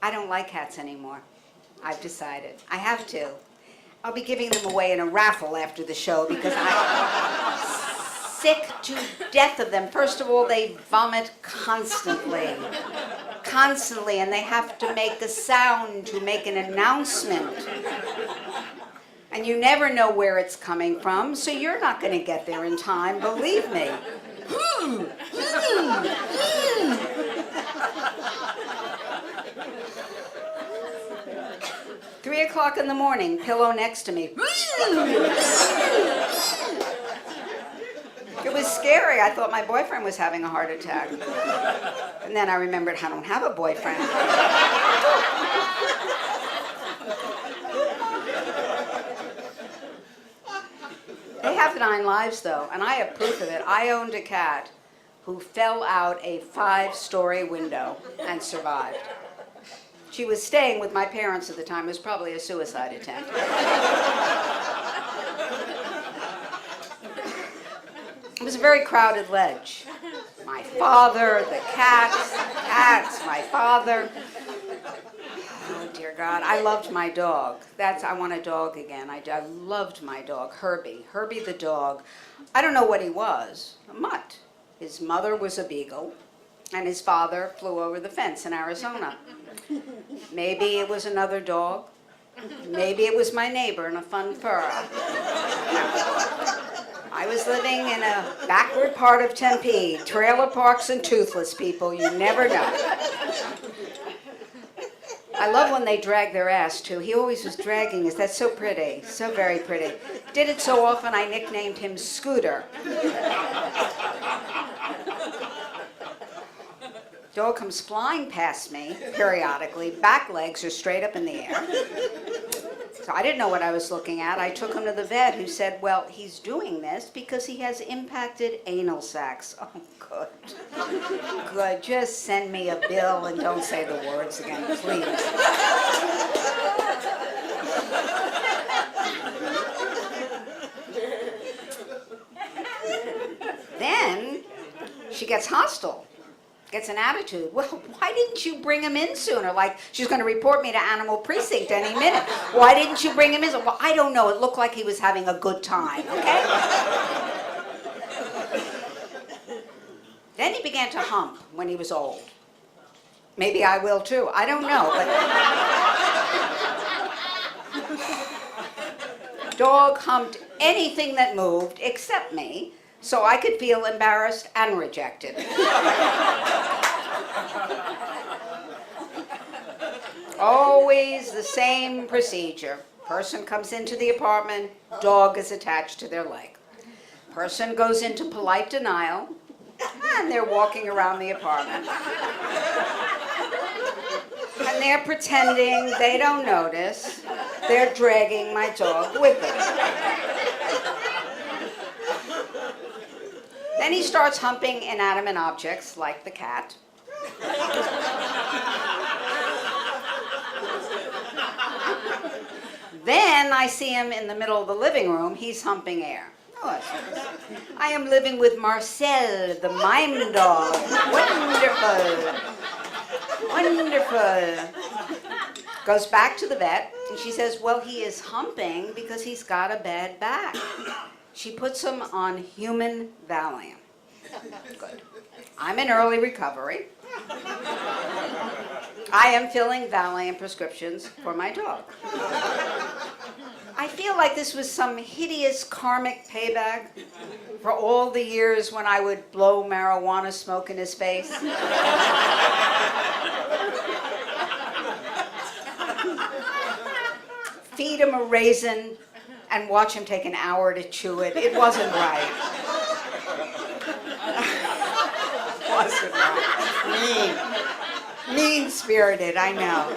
I don't like cats anymore. I've decided. I have to. I'll be giving them away in a raffle after the show because I'm sick to death of them. First of all, they vomit constantly. Constantly, and they have to make a sound to make an announcement. And you never know where it's coming from, so you're not going to get there in time, believe me. 3 o'clock in the morning, pillow next to me. It was scary. I thought my boyfriend was having a heart attack. And then I remembered I don't have a boyfriend. They have 9 lives, though, and I have proof of it. I owned a cat who fell out a 5-story window and survived. She was staying with my parents at the time. It was probably a suicide attempt. It was a very crowded ledge. My father, the cats, my father. Oh, dear God. I loved my dog. I want a dog again. I loved my dog, Herbie. Herbie the dog. I don't know what he was. A mutt. His mother was a beagle, and his father flew over the fence in Arizona. Maybe it was another dog. Maybe it was my neighbor in a fun fur. I was living in a backward part of Tempe. Trailer parks and toothless people. You never know. I love when they drag their ass, too. He always was dragging us. That's so pretty. So very pretty. Did it so often I nicknamed him Scooter. Dog comes flying past me periodically. Back legs are straight up in the air. So I didn't know what I was looking at. I took him to the vet, who said, well, he's doing this because he has impacted anal sacs. Oh, good. Good. Just send me a bill and don't say the words again, please. Then she gets hostile. Gets an attitude. Well, why didn't you bring him in sooner? Like, she's going to report me to Animal Precinct any minute. Why didn't you bring him in? Well, I don't know. It looked like he was having a good time, okay? Then he began to hump when he was old. Maybe I will, too. I don't know. But dog humped anything that moved except me, so I could feel embarrassed and rejected. Always the same procedure. Person comes into the apartment, dog is attached to their leg. Person goes into polite denial, and they're walking around the apartment. And they're pretending they don't notice. They're dragging my dog with them. Then he starts humping inanimate objects, like the cat. Then I see him in the middle of the living room. He's humping air. Oh, that's nice. I am living with Marcel, the mime dog. Wonderful. Wonderful. Goes back to the vet, and she says, well, he is humping because he's got a bad back. She puts him on human Valium. Good. I'm in early recovery. I am filling Valium prescriptions for my dog. I feel like this was some hideous karmic payback for all the years when I would blow marijuana smoke in his face. Feed him a raisin and watch him take an hour to chew it. It wasn't right. It wasn't right. Mean-spirited, I know.